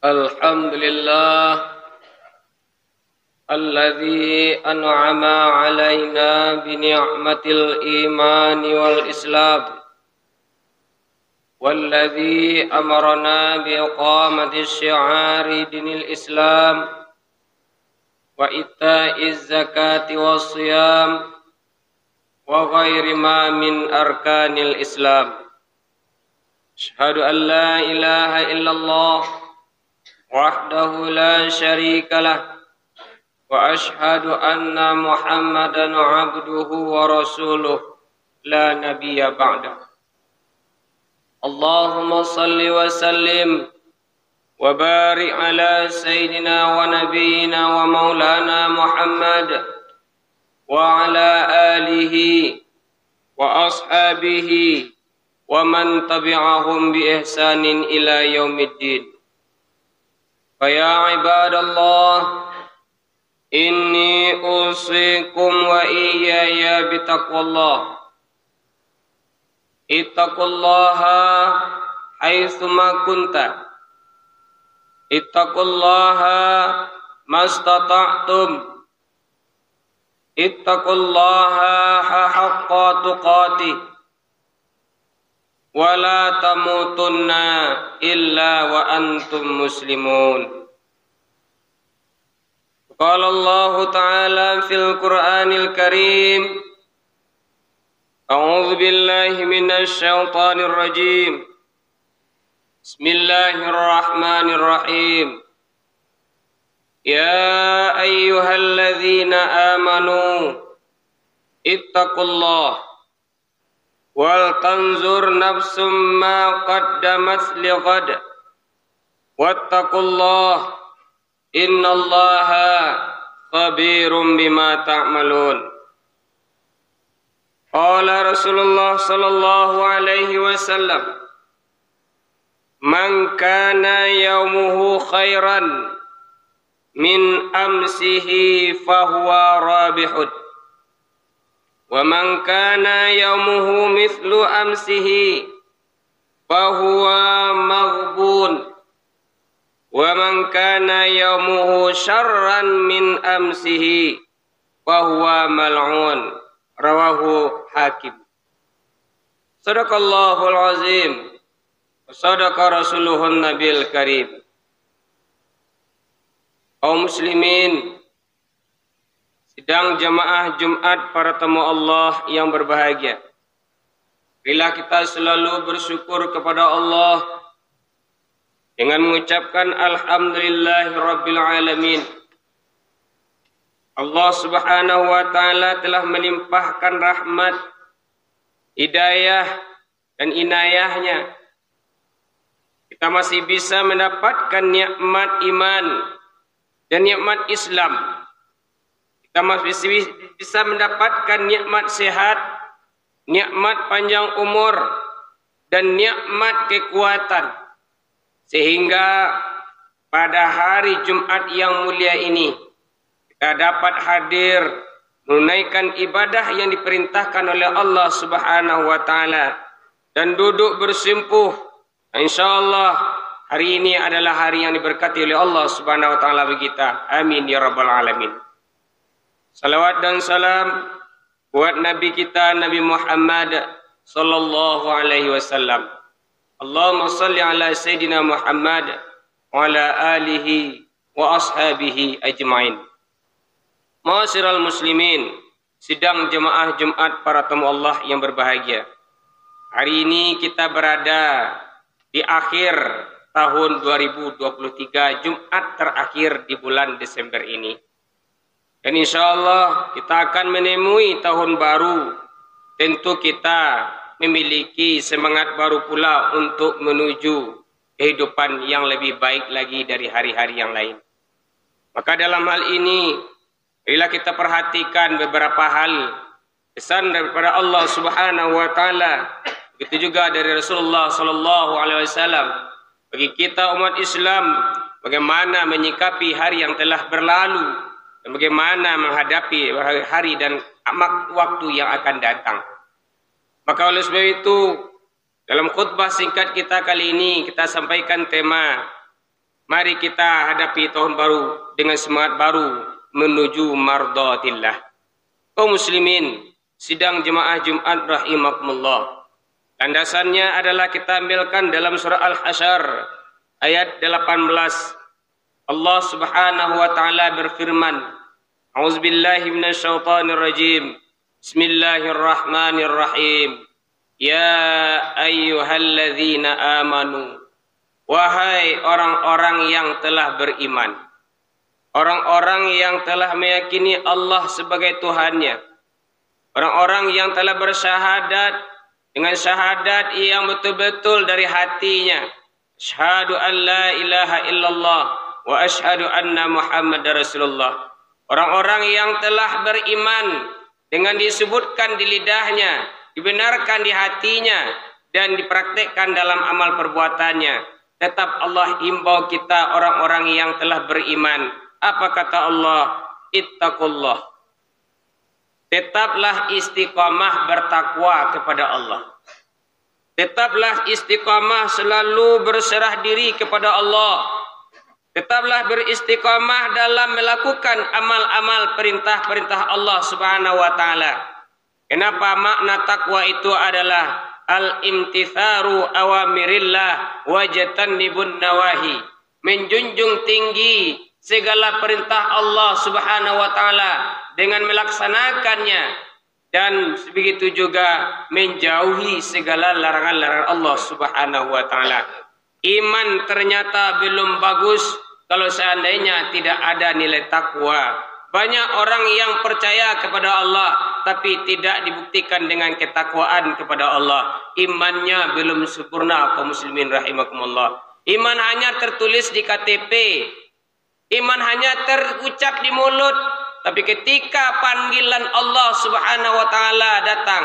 الحمد لله الذي أنعم علينا بنعمة الإيمان والإسلام والذي أمرنا بإقامة الشعار دين الإسلام وإيتاء الزكاة والصيام وغير ما من أركان الإسلام. أشهد أن لا إله إلا الله وحده لا شريك له وأشهد أن محمدا عبده ورسوله لا نبي بعده. اللهم صل وسلم وبارك على سيدنا ونبينا ومولانا محمد وعلى آله وأصحابه ومن تبعهم بإحسان إلى يوم الدين. فيا عباد الله إني أوصيكم وإياي بتقوى الله. اتقوا الله حيثما كنت، اتقوا الله ما استطعتم، اتقوا الله حق تقاته ولا تموتن إلا وأنتم مسلمون. قال الله تعالى في القرآن الكريم: أعوذ بالله من الشيطان الرجيم. بسم الله الرحمن الرحيم. يا أيها الذين آمنوا اتقوا الله ولتنظر نفس ما قدمت لغد واتقوا الله إن الله خبير بما تعملون. قال رسول الله صلى الله عليه وسلم: من كان يومه خيرا من أمسه فهو رابح، ومن كان يومه مثل أمسه فهو مغبون، ومن كان يومه شرا من أمسه فهو ملعون. Rawahu Hakim. Sadaqallahul azim wa sadaqa rasuluhun nabil karim. Kaum muslimin, sidang jamaah Jumat para tamu Allah yang berbahagia. Marilah kita selalu bersyukur kepada Allah dengan mengucapkan alhamdulillahi rabbil alamin. Allah subhanahu wa ta'ala telah melimpahkan rahmat, hidayah dan inayahnya. Kita masih bisa mendapatkan nikmat iman dan nikmat Islam. Kita masih bisa mendapatkan nikmat sehat, nikmat panjang umur dan nikmat kekuatan. Sehingga pada hari Jumat yang mulia ini kita dapat hadir menunaikan ibadah yang diperintahkan oleh Allah Subhanahu wa taala dan duduk bersimpuh. Insyaallah hari ini adalah hari yang diberkati oleh Allah Subhanahu wa taala bagi kita. Amin ya rabbal alamin. Salawat dan salam buat nabi kita Nabi Muhammad sallallahu alaihi wasallam. Allahumma shalli ala sayidina Muhammad wa ala alihi wa ashabihi ajmain. Ma'asyiral muslimin, sidang jemaah Jumat para tamu Allah yang berbahagia. Hari ini kita berada di akhir tahun 2023, Jumat terakhir di bulan Desember ini. Dan insyaallah kita akan menemui tahun baru. Tentu kita memiliki semangat baru pula untuk menuju kehidupan yang lebih baik lagi dari hari-hari yang lain. Maka dalam hal ini, bila kita perhatikan beberapa hal pesan daripada Allah Subhanahu wa taala, begitu juga dari Rasulullah sallallahu alaihi wasallam bagi kita umat Islam, bagaimana menyikapi hari yang telah berlalu dan bagaimana menghadapi hari dan waktu yang akan datang. Maka oleh sebab itu, dalam khutbah singkat kita kali ini kita sampaikan tema Mari kita hadapi tahun baru dengan semangat baru menuju mardatillah. Kaum muslimin, sidang jemaah Jumat rahimakumullah. Landasannya adalah kita ambilkan dalam surah Al-Hasyr ayat 18. Allah Subhanahu wa taala berfirman, A'udzubillahi minasyaitonirrajim. Bismillahirrahmanirrahim. Ya ayyuhalladzina amanu. Wahai orang-orang yang telah beriman, orang-orang yang telah meyakini Allah sebagai Tuhannya, orang-orang yang telah bersyahadat dengan syahadat yang betul-betul dari hatinya, asyhadu an la ilaha illallah wa asyhadu anna Muhammadar Rasulullah. Orang-orang yang telah beriman dengan disebutkan di lidahnya, dibenarkan di hatinya, dan dipraktikkan dalam amal perbuatannya. Tetap Allah himbau kita orang-orang yang telah beriman. Apa kata Allah? Ittaqullah. Tetaplah istiqamah bertakwa kepada Allah. Tetaplah istiqamah selalu berserah diri kepada Allah. Tetaplah beristiqamah dalam melakukan amal-amal perintah-perintah Allah Subhanahu wa taala. Kenapa makna takwa itu adalah al-imtitharu awamirillah wa jatannibun nawahi, menjunjung tinggi segala perintah Allah Subhanahu wa taala dengan melaksanakannya, dan begitu juga menjauhi segala larangan-larangan Allah Subhanahu wa taala. Iman ternyata belum bagus kalau seandainya tidak ada nilai takwa. Banyak orang yang percaya kepada Allah tapi tidak dibuktikan dengan ketakwaan kepada Allah. Imannya belum sempurna, kaum muslimin rahimakumullah. Iman hanya tertulis di KTP. Iman hanya terucap di mulut, tapi ketika panggilan Allah Subhanahu wa taala datang,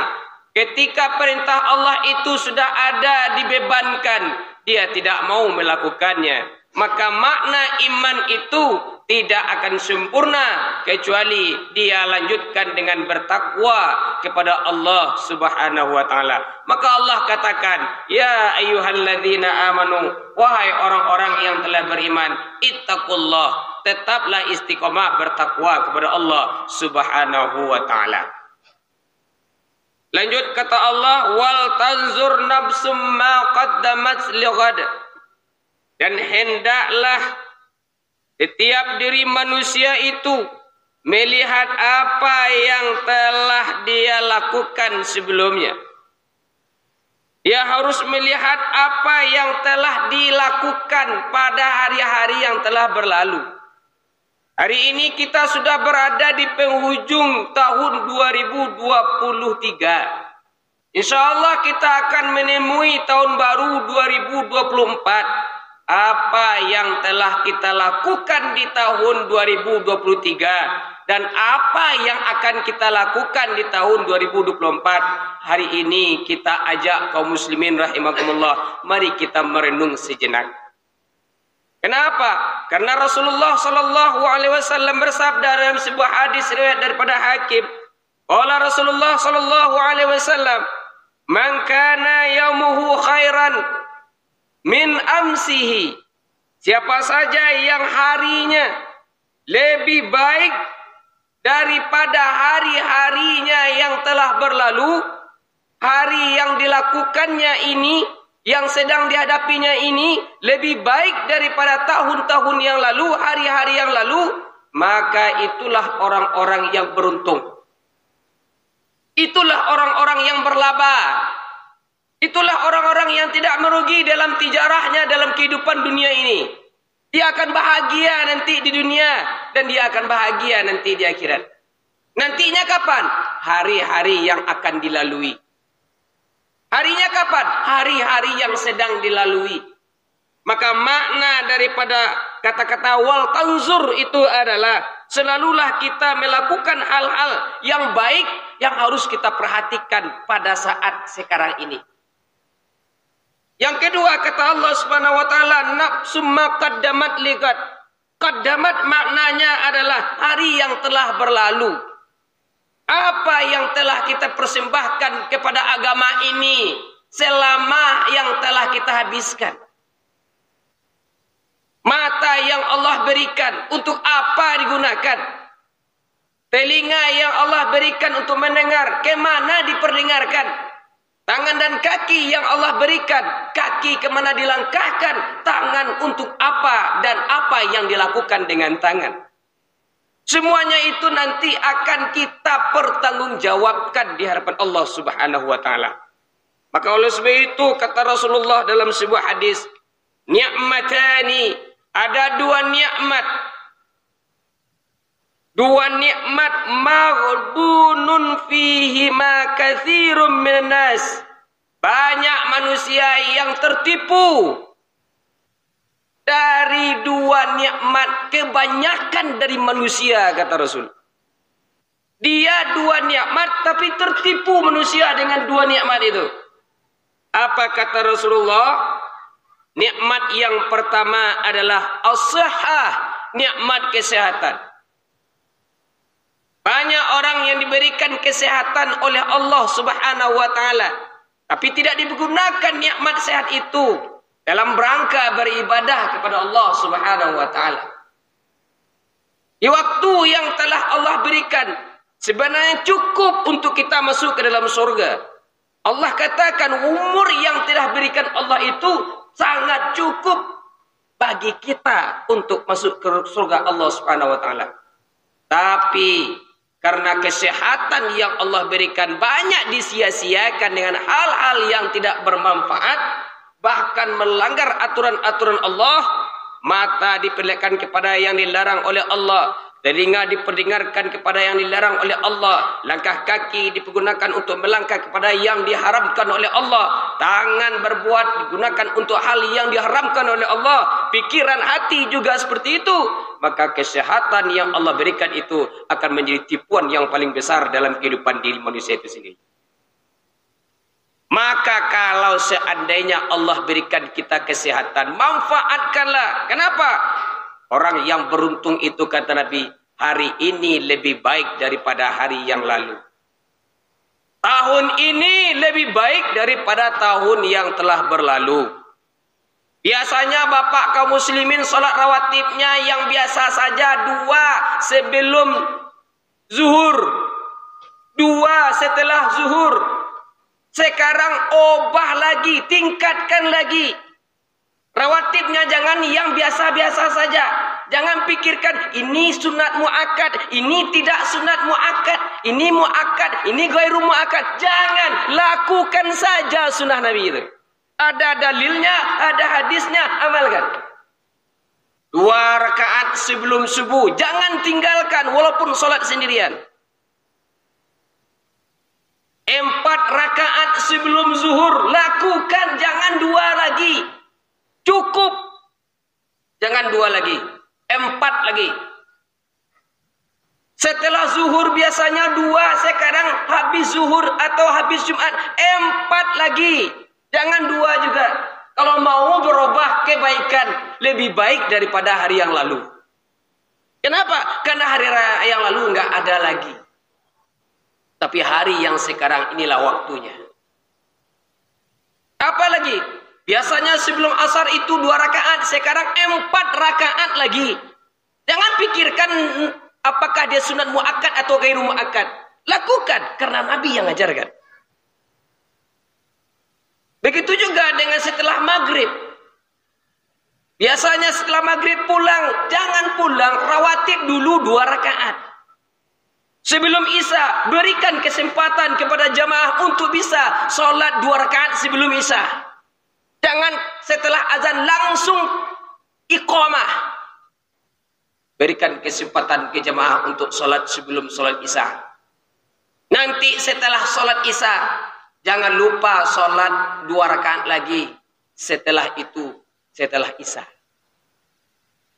ketika perintah Allah itu sudah ada dibebankan, dia tidak mau melakukannya. Maka makna iman itu tidak akan sempurna kecuali dia lanjutkan dengan bertakwa kepada Allah Subhanahu wa taala. Maka Allah katakan, ya ayyuhalladzina amanu, wahai orang-orang yang telah beriman, ittaqullah, tetaplah istiqamah bertakwa kepada Allah Subhanahu wa taala. Lanjut kata Allah, wal tanzur nafsum ma qaddamat lighad. Dan hendaklah setiap diri manusia itu melihat apa yang telah dia lakukan sebelumnya. Dia harus melihat apa yang telah dilakukan pada hari-hari yang telah berlalu. Hari ini kita sudah berada di penghujung tahun 2023. InsyaAllah kita akan menemui tahun baru 2024. Apa yang telah kita lakukan di tahun 2023 dan apa yang akan kita lakukan di tahun 2024, hari ini kita ajak kaum muslimin rahimakumullah, mari kita merenung sejenak. Kenapa? Karena Rasulullah sallallahu alaihi wasallam bersabda dalam sebuah hadis riwayat daripada Hakim, qala Rasulullah sallallahu alaihi wasallam, man kana yaumuhu khairan min amsihi, siapa saja yang harinya lebih baik daripada hari-harinya yang telah berlalu, hari yang dilakukannya ini, yang sedang dihadapinya ini lebih baik daripada tahun-tahun yang lalu, hari-hari yang lalu, maka itulah orang-orang yang beruntung. Itulah orang-orang yang berlaba. Itulah orang-orang yang tidak merugi dalam tijarahnya dalam kehidupan dunia ini. Dia akan bahagia nanti di dunia dan dia akan bahagia nanti di akhirat. Nantinya kapan? Hari-hari yang akan dilalui. Harinya kapan? Hari-hari yang sedang dilalui. Maka makna daripada kata-kata wal tanzur itu adalah selalulah kita melakukan hal-hal yang baik yang harus kita perhatikan pada saat sekarang ini. Yang kedua kata Allah Subhanahu wa taala, nafsum ma qaddamat ligat. Qaddamat maknanya adalah hari yang telah berlalu. Apa yang telah kita persembahkan kepada agama ini selama yang telah kita habiskan. Ma yang Allah berikan untuk apa digunakan? Telinga yang Allah berikan untuk mendengar, kemana diperdengarkan? Tangan dan kaki yang Allah berikan, kaki kemana dilangkahkan? Tangan untuk apa dan apa yang dilakukan dengan tangan? Semuanya itu nanti akan kita pertanggungjawabkan di hadapan Allah Subhanahu wa taala. Maka oleh sebab itu kata Rasulullah dalam sebuah hadis, ni'matani, ada dua nikmat. Dua nikmat maghbunun fihi ma katsirun minan nas. Banyak manusia yang tertipu dari dua nikmat, kebanyakan dari manusia, kata Rasul. Dia dua nikmat tapi tertipu manusia dengan dua nikmat itu. Apa kata Rasulullah? Nikmat yang pertama adalah as-sihhah, nikmat kesehatan. Banyak orang yang diberikan kesehatan oleh Allah Subhanahu wa taala, tapi tidak digunakan nikmat sehat itu dalam rangka beribadah kepada Allah Subhanahu wa taala. Di waktu yang telah Allah berikan sebenarnya cukup untuk kita masuk ke dalam surga. Allah katakan umur yang telah berikan Allah itu sangat cukup bagi kita untuk masuk ke surga Allah Subhanahu wa taala. Tapi karena kesehatan yang Allah berikan banyak disia-siakan dengan hal-hal yang tidak bermanfaat, bahkan melanggar aturan-aturan Allah, mata diperlihatkan kepada yang dilarang oleh Allah, telinga diperdengarkan kepada yang dilarang oleh Allah, langkah kaki dipergunakan untuk melangkah kepada yang diharamkan oleh Allah, tangan berbuat digunakan untuk hal yang diharamkan oleh Allah, pikiran hati juga seperti itu. Maka kesehatan yang Allah berikan itu akan menjadi tipuan yang paling besar dalam kehidupan diri manusia itu sendiri. Maka kalau seandainya Allah berikan kita kesehatan, manfaatkanlah. Kenapa? Orang yang beruntung itu, kata Nabi, hari ini lebih baik daripada hari yang lalu. Tahun ini lebih baik daripada tahun yang telah berlalu. Biasanya bapak kaum muslimin solat rawatibnya yang biasa saja 2 sebelum zuhur, 2 setelah zuhur. Sekarang obah lagi, tingkatkan lagi. Rawatibnya jangan yang biasa-biasa saja. Jangan pikirkan ini sunat muakkad, ini tidak sunat muakkad, ini muakkad, ini ghairu muakkad. Jangan, lakukan saja sunnah Nabi itu. Ada dalilnya, ada hadisnya, amalkan. 2 rakaat sebelum subuh, jangan tinggalkan walaupun solat sendirian. 4 rakaat sebelum zuhur, lakukan, jangan 2 lagi. Cukup. Jangan 2 lagi. 4 lagi. Setelah zuhur biasanya 2, sekarang habis zuhur atau habis Jumat 4 lagi. Jangan 2 juga. Kalau mau berubah kebaikan, lebih baik daripada hari yang lalu. Kenapa? Karena hari yang lalu enggak ada lagi. Tapi hari yang sekarang inilah waktunya. Apa lagi? Biasanya sebelum asar itu 2 rakaat, sekarang 4 rakaat lagi. Jangan pikirkan apakah dia sunat muakkad atau ghairu muakkad. Lakukan karena Nabi yang ajarkan. Begitu juga dengan setelah maghrib. Biasanya setelah maghrib pulang, jangan pulang, rawatib dulu 2 rakaat. Sebelum Isya, berikan kesempatan kepada jamaah untuk bisa sholat 2 rakaat sebelum Isya. Jangan setelah azan langsung iqamah. Berikan kesempatan ke jamaah untuk sholat sebelum sholat Isya. Nanti setelah sholat Isya, jangan lupa sholat 2 rakaat lagi. Setelah itu, setelah Isya.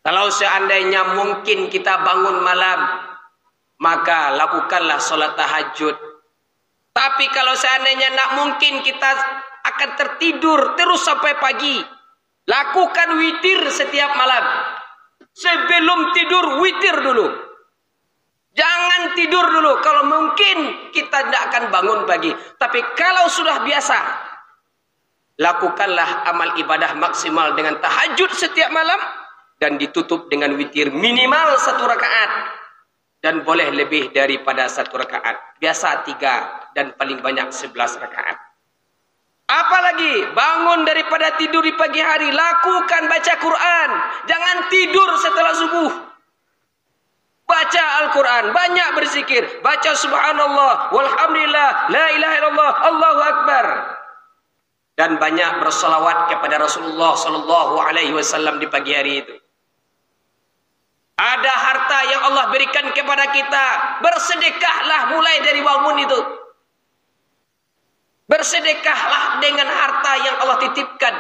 Kalau seandainya mungkin kita bangun malam, maka lakukanlah sholat tahajud. Tapi kalau seandainya nak mungkin kita akan tertidur terus sampai pagi, lakukan witir setiap malam. Sebelum tidur witir dulu. Jangan tidur dulu. Kalau mungkin kita tidak akan bangun pagi. Tapi kalau sudah biasa, lakukanlah amal ibadah maksimal dengan tahajud setiap malam. dan ditutup dengan witir minimal 1 rakaat dan boleh lebih daripada 1 rakaat. Biasa 3 dan paling banyak 11 rakaat. Apalagi bangun daripada tidur di pagi hari, lakukan baca Quran. Jangan tidur setelah subuh. Baca Al-Quran, banyak berzikir, baca subhanallah, walhamdulillah, la ilaha illallah, Allahu akbar. Dan banyak bersolawat kepada Rasulullah sallallahu alaihi wasallam di pagi hari itu. Ada harta yang Allah berikan kepada kita, bersedekahlah mulai dari bangun itu. Bersedekahlah dengan harta yang Allah titipkan.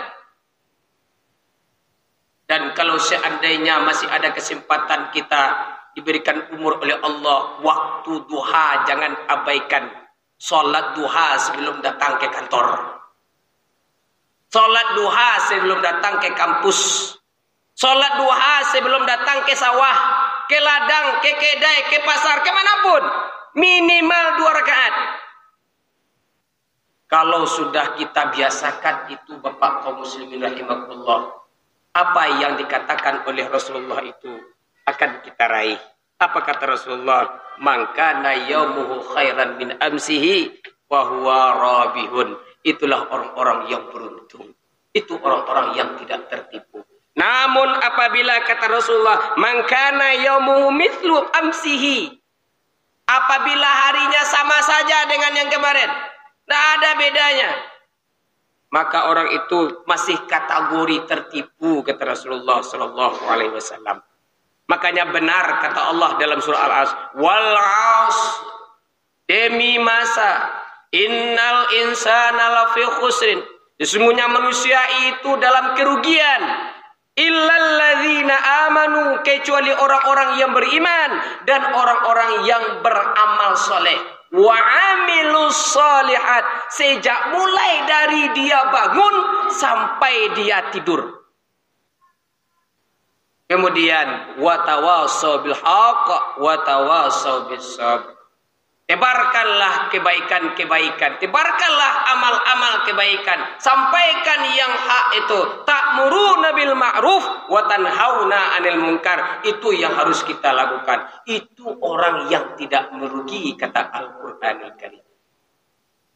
Dan kalau seandainya masih ada kesempatan kita diberikan umur oleh Allah, waktu duha jangan abaikan. Salat duha sebelum datang ke kantor. Salat duha sebelum datang ke kampus. Salat duha sebelum datang ke sawah, ke ladang, ke kedai, ke pasar, kemanapun. Minimal 2 rakaat. Kalau sudah kita biasakan itu, Bapak kaum muslimin rahimakumullah, apa yang dikatakan oleh Rasulullah itu akan kita raih. Apa kata Rasulullah? Man kana yaumuhu khairan min amsihi wa huwa rabihun. Itulah orang-orang yang beruntung. Itu orang-orang yang tidak tertipu. Namun apabila kata Rasulullah, man kana yaumuhu mithlu amsihi, apabila harinya sama saja dengan yang kemarin, tidak ada bedanya, maka orang itu masih kategori tertipu, kata Rasulullah sallallahu alaihi wasallam. Makanya benar kata Allah dalam surah Al-Asr, wal 'asr, demi masa, innal insana lafi khusrin, sesungguhnya manusia itu dalam kerugian, illal ladzina amanu, kecuali orang-orang yang beriman dan orang-orang yang beramal soleh. Wa amilus solihat, sejak mulai dari dia bangun sampai dia tidur. Kemudian watawasau bil haqq watawasau bis sabr. Tebarkanlah kebaikan-kebaikan, tebarkanlah amal-amal kebaikan, sampaikan yang hak itu. Ta'muruna bil ma'ruf wa tanhauna 'anil munkar. Itu yang harus kita lakukan. Itu orang yang tidak merugi, kata Al-Qur'anul Karim.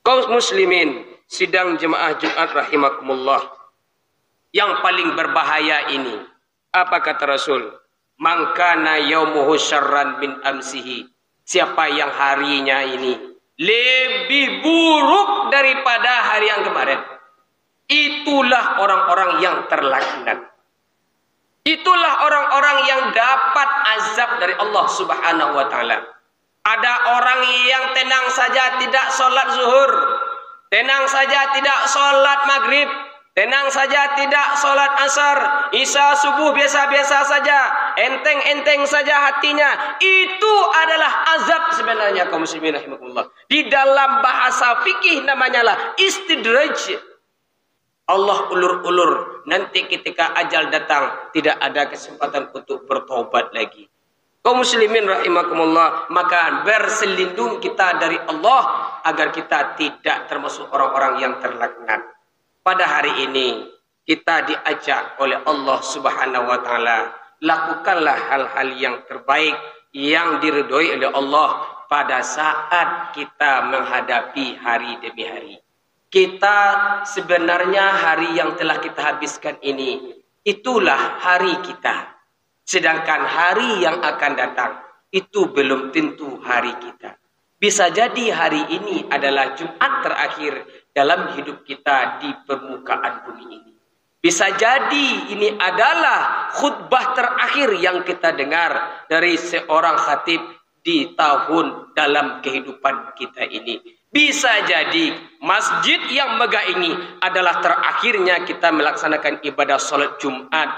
Kaum muslimin, sidang jemaah Jumat rahimakumullah. Yang paling berbahaya ini, apa kata Rasul? Man kana yaumuhu syarran min amsihi. Siapa yang harinya ini lebih buruk daripada hari yang kemarin, itulah orang-orang yang terlaknat. Itulah orang-orang yang dapat azab dari Allah Subhanahu wa taala. Ada orang yang tenang saja tidak sholat zuhur, tenang saja tidak sholat maghrib, tenang saja tidak sholat asar, isya, subuh biasa-biasa saja, enteng-enteng saja hatinya. Itu adalah azab sebenarnya kaum muslimin rahimakumullah. Di dalam bahasa fikih namanya lah istidraj. Allah ulur-ulur, nanti ketika ajal datang tidak ada kesempatan untuk bertobat lagi. Kaum muslimin rahimakumullah, maka berselindung kita dari Allah agar kita tidak termasuk orang-orang yang terlaknat. Pada hari ini kita diajak oleh Allah Subhanahu wa taala, lakukanlah hal-hal yang terbaik yang diridhoi oleh Allah pada saat kita menghadapi hari demi hari. Kita sebenarnya hari yang telah kita habiskan ini, itulah hari kita. Sedangkan hari yang akan datang itu belum tentu hari kita. Bisa jadi hari ini adalah Jumat terakhir dalam hidup kita di permukaan bumi ini. Bisa jadi ini adalah khutbah terakhir yang kita dengar dari seorang khatib di tahun dalam kehidupan kita ini. Bisa jadi masjid yang megah ini adalah terakhirnya kita melaksanakan ibadah salat Jumat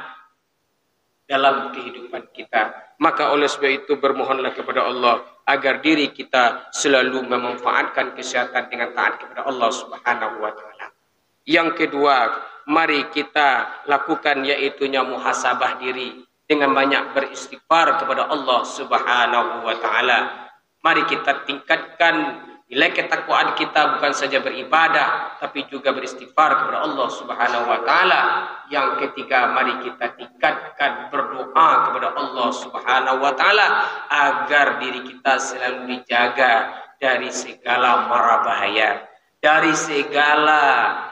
dalam kehidupan kita. Maka oleh sebab itu bermohonlah kepada Allah agar diri kita selalu memanfaatkan kesehatan dengan taat kepada Allah Subhanahu wa taala. Yang kedua, mari kita lakukan yaitunya muhasabah diri dengan banyak beristighfar kepada Allah Subhanahu wa taala. Mari kita tingkatkan nilai ketakwaan kita, bukan saja beribadah tapi juga beristighfar kepada Allah Subhanahu wa taala. Yang ketiga, mari kita tingkatkan berdoa Allah Subhanahu wa taala agar diri kita selalu dijaga dari segala mara bahaya, dari segala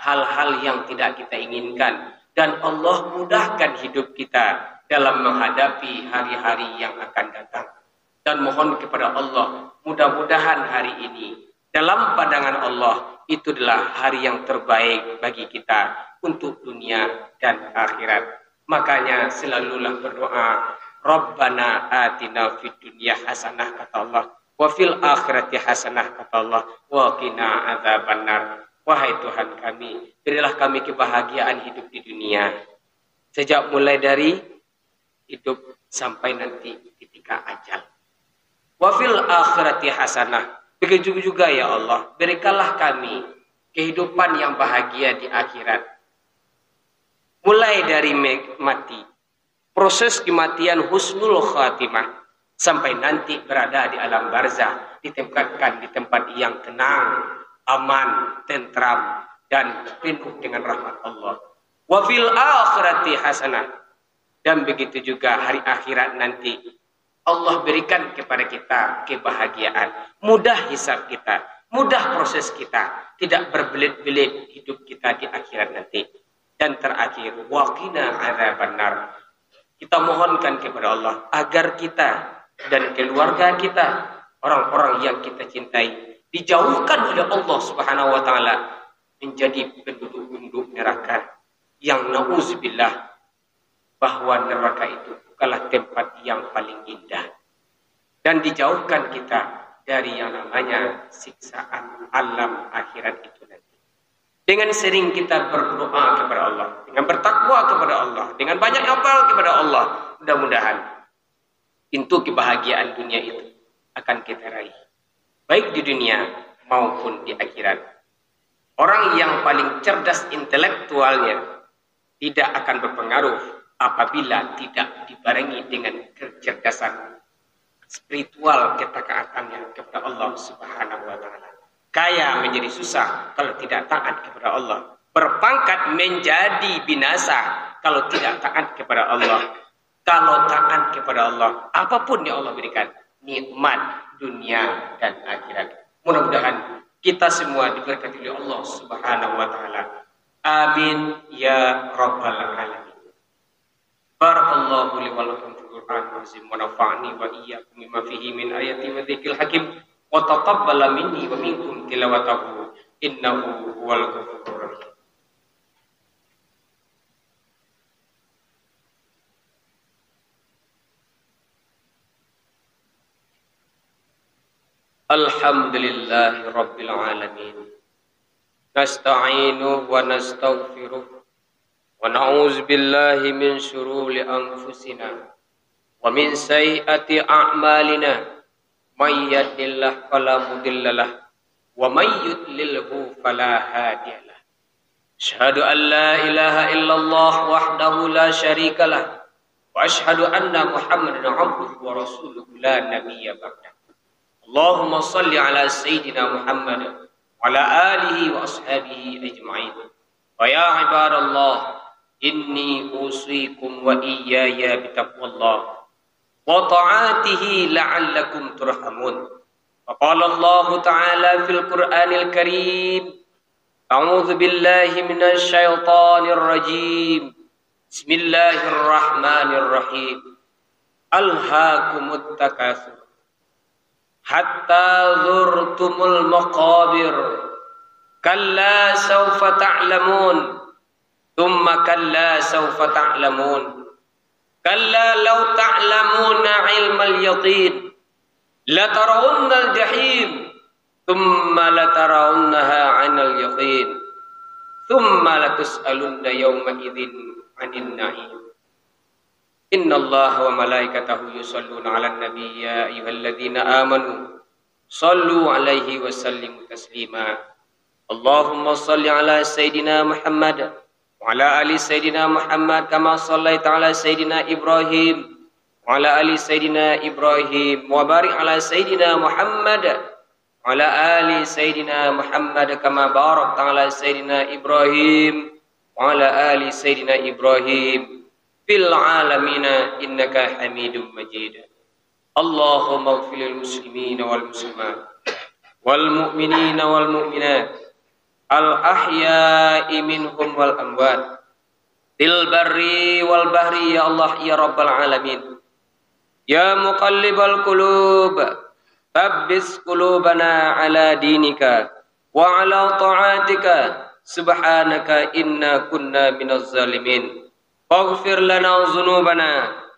hal-hal yang tidak kita inginkan, dan Allah mudahkan hidup kita dalam menghadapi hari-hari yang akan datang. Dan mohon kepada Allah, mudah-mudahan hari ini dalam pandangan Allah itu adalah hari yang terbaik bagi kita untuk dunia dan akhirat. Makanya selalulah berdoa, Rabbana atina fid dunya hasanah kata Allah, wa fil akhirati hasanah kata Allah, wa qina adzabannar. Wahai Tuhan kami, berilah kami kebahagiaan hidup di dunia, sejak mulai dari hidup sampai nanti ketika ajal. Wa fil akhirati hasanah. Begitu juga ya Allah, berikanlah kami kehidupan yang bahagia di akhirat. Mulai dari mati, proses kematian husnul khatimah, sampai nanti berada di alam barzah, ditempatkan di tempat yang tenang, aman, tentram, dan penuh dengan rahmat Allah. Wa fil akhirati hasanah. Dan begitu juga hari akhirat nanti, Allah berikan kepada kita kebahagiaan, mudah hisab kita, mudah proses kita, tidak berbelit-belit hidup kita di akhirat nanti. Dan terakhir, waqina adzabannar. Kita mohonkan kepada Allah agar kita dan keluarga kita, orang-orang yang kita cintai, dijauhkan oleh Allah Subhanahu wa taala menjadi penduduk-penduduk neraka yang nauzubillah, bahwa neraka itu bukanlah tempat yang paling indah, dan dijauhkan kita dari yang namanya siksaan alam akhirat itu nanti. Dengan sering kita berdoa kepada Allah, dengan bertakwa kepada Allah, dengan banyak amal kepada Allah, mudah-mudahan pintu kebahagiaan dunia itu akan kita raih, baik di dunia maupun di akhirat. Orang yang paling cerdas intelektualnya tidak akan berpengaruh apabila tidak dibarengi dengan kecerdasan spiritual, ketakaatannya kepada Allah Subhanahu wa taala. Kaya menjadi susah kalau tidak taat kepada Allah. Berpangkat menjadi binasa kalau tidak taat kepada Allah. Kalau taat kepada Allah, apapun yang Allah berikan, nikmat dunia dan akhirat. Mudah-mudahan kita semua diberkati oleh Allah Subhanahu wa taala. Amin ya rabbal alamin. Barakallahu li wa lakum fil Qur'anil azim wa nafa'ani wa iyyakum bima fihi min ayati wa dzikril hakim wa taqabbala minni wa minkum tilawatahu innahu huwal ghafurur rahim. Alhamdulillahi rabbil alamin. Nasta'inu wa nastaghfiruh wa na'udzu billahi min syururi anfusina wa min sayyiati a'malina. May yahdihillahu fala mudhillalah wa may yudlilhu fala hadiyalah. Asyhadu an la ilaha illallah wahdahu la syarikalah wa asyhadu anna Muhammadan 'abduhu wa rasuluhu la nabiyya ba'dah. Allahumma salli ala sayyidina Muhammad wa ala alihi wa ashabihi ajma'in. Wa ya ibadallah, inni usikum wa iyaya bitaqwallah wa ta'atihi la'allakum turhamun. Wa qala Allah ta'ala fil Qur'anil Karim, a'udzu billahi minasy syaithanir rajim. Bismillahirrahmanirrahim. Alhaakumut takatsur hatta zurtumul maqabir. Kalla sawfa ta'lamun. Thumma kalla sawfa ta'lamun. Kalla law ta'lamuna ilmal yaqin latarawunnal jahim thumma latarawunnaha 'ainal yaqin thumma latus'alunna yawma idzin 'anil na'im. Innallaha wa malaikatahu yusholluna 'alan nabiy ya ayyuhalladzina amanu shallu 'alaihi wa sallimu taslima. Allahumma shalli 'ala sayidina Muhammad wa ala ali sayyidina Muhammad kama shallaita ala sayyidina Ibrahim wa ala ali sayyidina Ibrahim wa barik ala sayyidina Muhammad wa ala ali sayyidina Muhammad kama barakta ala sayyidina Ibrahim wa ala ali sayyidina Ibrahim fil alamina innaka Hamidum Majid. Allahumma ighfir lil muslimina wal muslimat wal mu'minina wal mu'minat al ahya'i minhum wal amwat fil barri wal bahri ya Allah ya rabbal alamin. Ya muqallibal qulub thabbis qulubana ala dinika wa ala ta'atika subhanaka inna kunna minaz zalimin. Faghfir lana dhunubana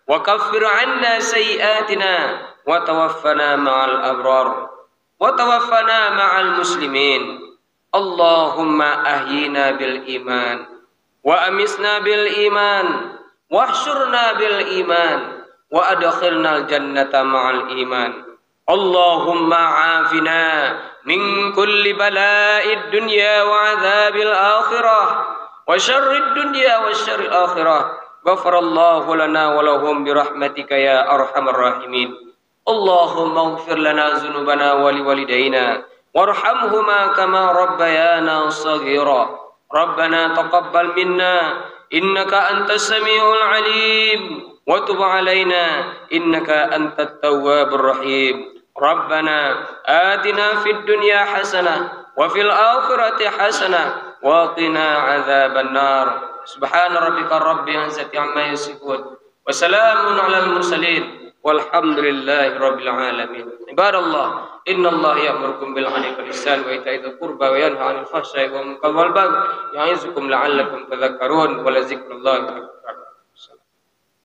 wa kaffir 'anna sayyi'atina wa tawaffana ma'al abrar wa tawaffana ma'al muslimin. Allahumma ahyina bil iman wa amisna bil iman wahsyurna bil iman wa adkhilnal jannata ma'al iman. Allahumma afina min kulli bala'id dunya wa adzabil akhirah wa syarrid dunya wa syarril akhirah. Ghafarallahu lana wa lahum bi rahmatika ya arhamar rahimin. Allahumma ighfir lana dzunubana wa liwalidayna warhamhuma kama rabbayana shaghira. Rabbana taqabbal minna innaka antas samiul alim wa tub alaina innaka antat tawwabur rahim. Rabbana atina fid dunya hasanah wa fil akhirati hasanah wa qina adzaban nar. Subhana rabbika rabbil izzati amma yasifun wa salamun alal mursalin walhamdulillahi rabbil alamin. Ibadallah, innallaha ya'murukum bil 'adli wal ihsani wa ita'i dzil qurba wa yanha 'anil fahsya'i wal munkari wal baghi ya'izukum la'allakum tadhakkarun wa la dzikrullahi akbar.